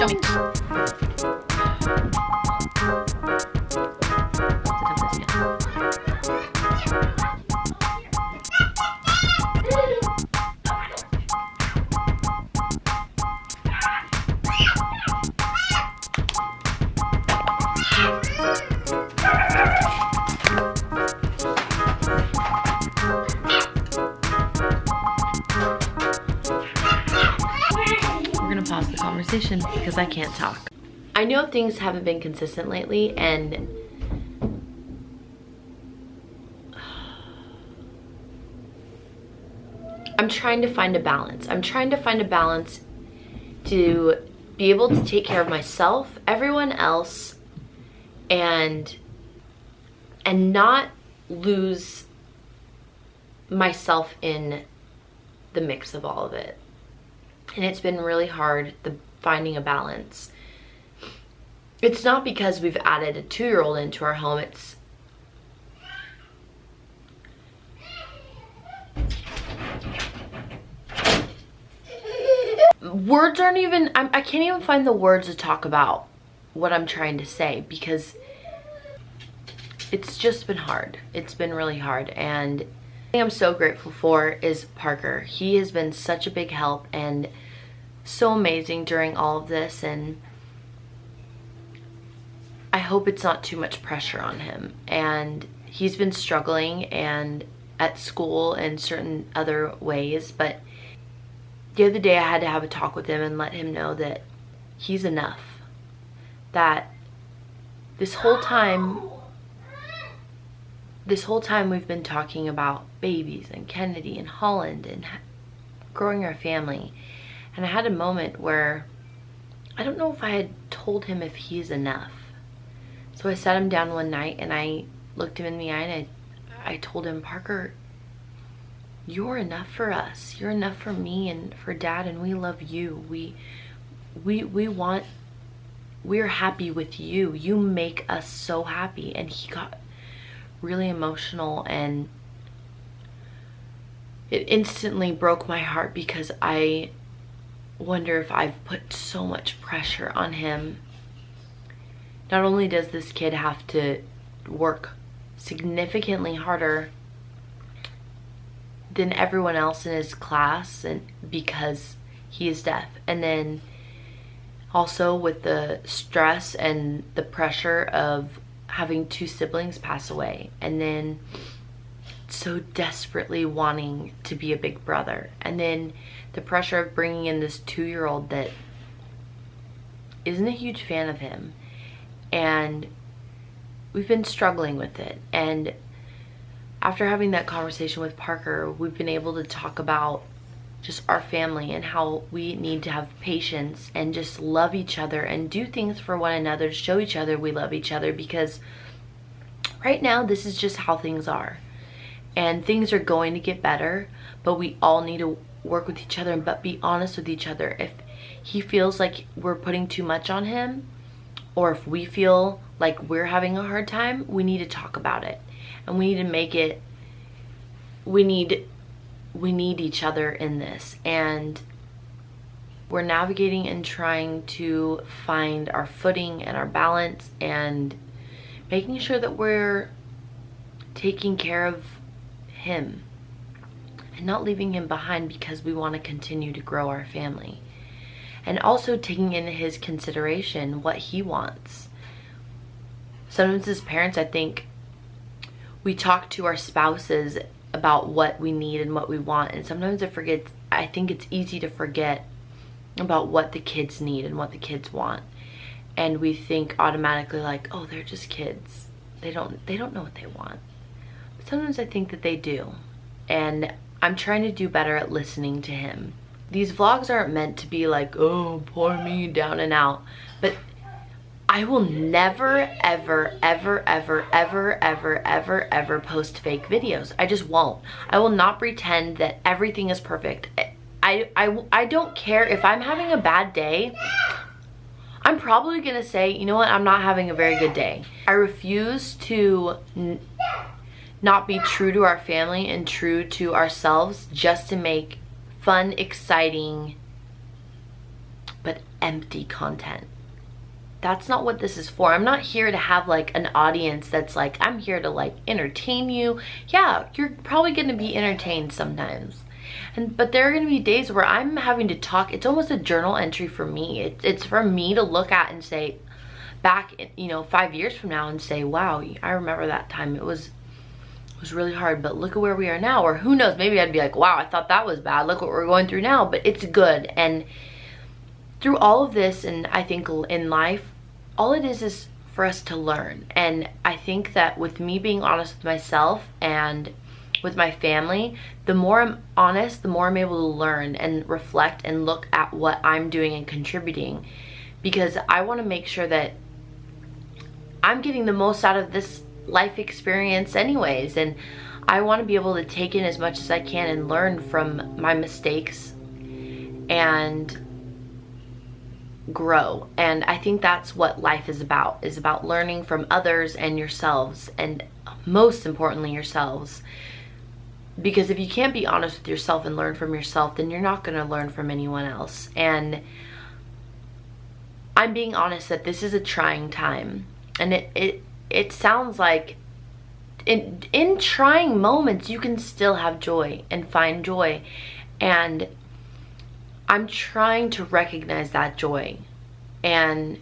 Show me. Pause the conversation because I can't talk. I know things haven't been consistent lately, and I'm trying to find a balance. I'm trying to find a balance to be able to take care of myself, everyone else, and not lose myself in the mix of all of it. And it's been really hard, finding a balance. It's not because we've added a 2-year-old into our home. It's words aren't even, I can't even find the words to talk about what I'm trying to say, because it's just been hard. It's been really hard. And the thing I'm so grateful for is Parker. He has been such a big help and so amazing during all of this, and I hope it's not too much pressure on him. And he's been struggling and at school and certain other ways, but the other day I had to have a talk with him and let him know that he's enough. That this whole time we've been talking about babies and Kennedy and Holland and growing our family. And I had a moment where I don't know if I had told him if he's enough. So I sat him down one night and I looked him in the eye and I told him, Parker, you're enough for us. You're enough for me and for Dad, and we love you. We're happy with you. You make us so happy. And he got really emotional, and it instantly broke my heart because I wonder if I've put so much pressure on him. Not only does this kid have to work significantly harder than everyone else in his class, and because he is deaf, and then also with the stress and the pressure of having 2 siblings pass away, and then so desperately wanting to be a big brother, and then the pressure of bringing in this 2-year-old that isn't a huge fan of him. And we've been struggling with it. And after having that conversation with Parker, we've been able to talk about just our family and how we need to have patience and just love each other and do things for one another to show each other we love each other, because right now this is just how things are. And things are going to get better, but we all need to work with each other, but be honest with each other. If he feels like we're putting too much on him, or if we feel like we're having a hard time, we need to talk about it. And we need to make it, we need each other in this. And we're navigating and trying to find our footing and our balance, and making sure that we're taking care of him and not leaving him behind, because we want to continue to grow our family. And also taking into his consideration what he wants. Sometimes as parents, I think we talk to our spouses about what we need and what we want, and sometimes I think it's easy to forget about what the kids need and what the kids want. And we think automatically like, oh, they're just kids. They don't know what they want. But sometimes I think that they do. And I'm trying to do better at listening to him. These vlogs aren't meant to be like, oh, poor me, down and out. But I will never, ever, ever, ever, ever, ever, ever, ever post fake videos. I just won't. I will not pretend that everything is perfect. I don't care if I'm having a bad day. I'm probably gonna say, you know what, I'm not having a very good day. I refuse to not be true to our family and true to ourselves just to make fun, exciting but empty content. That's not what this is for. I'm not here to have like an audience that's like, I'm here to like entertain you. Yeah, you're probably gonna be entertained sometimes. But there are gonna be days where I'm having to talk. It's almost a journal entry for me. It's for me to look at and say, back, 5 years from now and say, wow, I remember that time. It was really hard, but look at where we are now. Or who knows, maybe I'd be like, wow, I thought that was bad. Look what we're going through now. But it's good. And through all of this, and I think in life, all it is for us to learn. And I think that with me being honest with myself and with my family, the more I'm honest, the more I'm able to learn and reflect and look at what I'm doing and contributing, because I want to make sure that I'm getting the most out of this life experience anyways, and I want to be able to take in as much as I can and learn from my mistakes and grow. And I think that's what life is about learning from others and yourselves, and most importantly yourselves. Because if you can't be honest with yourself and learn from yourself, then you're not going to learn from anyone else. And I'm being honest that this is a trying time, and it sounds like in trying moments you can still have joy and find joy, and I'm trying to recognize that joy, and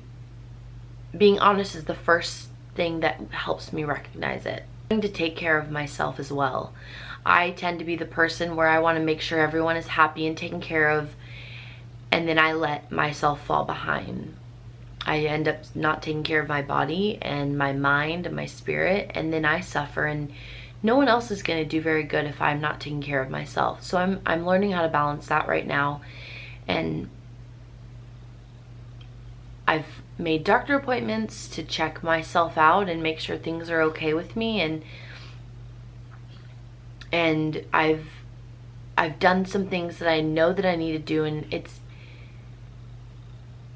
being honest is the first thing that helps me recognize it. I'm trying to take care of myself as well. I tend to be the person where I want to make sure everyone is happy and taken care of, and then I let myself fall behind. I end up not taking care of my body and my mind and my spirit, and then I suffer, and no one else is going to do very good if I'm not taking care of myself. So I'm learning how to balance that right now. And I've made doctor appointments to check myself out and make sure things are okay with me, and I've done some things that I know that I need to do, and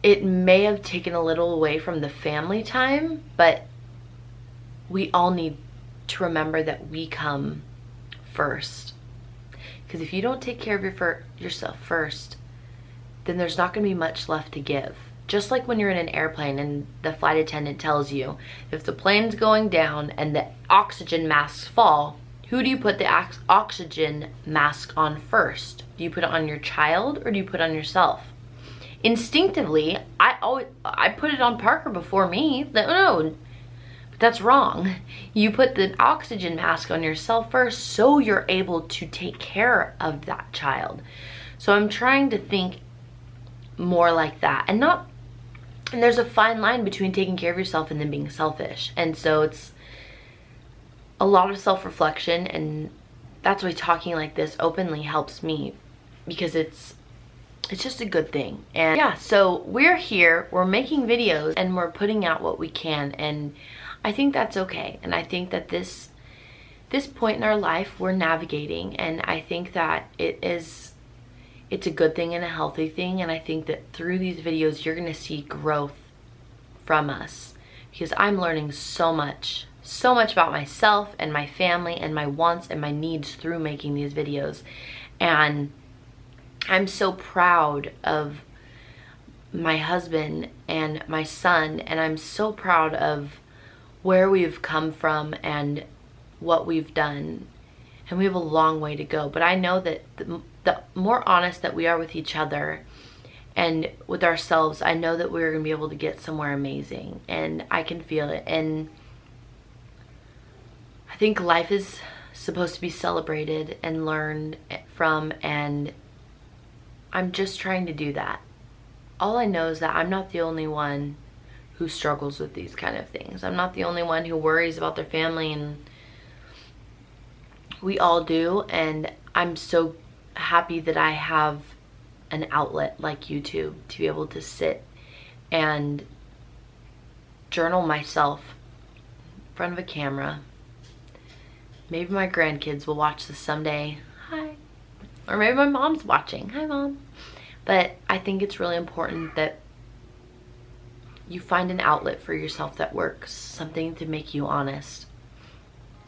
it may have taken a little away from the family time, but we all need to remember that we come first. Because if you don't take care of yourself first, then there's not going to be much left to give. Just like when you're in an airplane and the flight attendant tells you, if the plane's going down and the oxygen masks fall, who do you put the oxygen mask on first? Do you put it on your child, or do you put it on yourself? Instinctively, I put it on Parker before me. No, but that's wrong. You put the oxygen mask on yourself first so you're able to take care of that child. So I'm trying to think more like that, and there's a fine line between taking care of yourself and then being selfish. And so it's a lot of self-reflection, and that's why talking like this openly helps me, because it's just a good thing. And yeah, so we're here, we're making videos, and we're putting out what we can, and I think that's okay. And I think that this point in our life we're navigating, and I think that it's a good thing and a healthy thing. And I think that through these videos you're gonna see growth from us, because I'm learning so much about myself and my family and my wants and my needs through making these videos. And I'm so proud of my husband and my son, and I'm so proud of where we've come from and what we've done, and we have a long way to go. But I know that the more honest that we are with each other and with ourselves, I know that we're gonna be able to get somewhere amazing, and I can feel it. And I think life is supposed to be celebrated and learned from, and I'm just trying to do that. All I know is that I'm not the only one who struggles with these kind of things. I'm not the only one who worries about their family, and we all do. And I'm so happy that I have an outlet like YouTube to be able to sit and journal myself in front of a camera. Maybe my grandkids will watch this someday. Hi. Or maybe my mom's watching. Hi, Mom. But I think it's really important that you find an outlet for yourself that works, something to make you honest.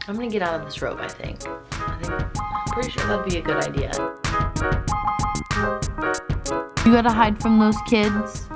I'm gonna get out of this robe, I'm pretty sure that'd be a good idea. You gotta hide from those kids.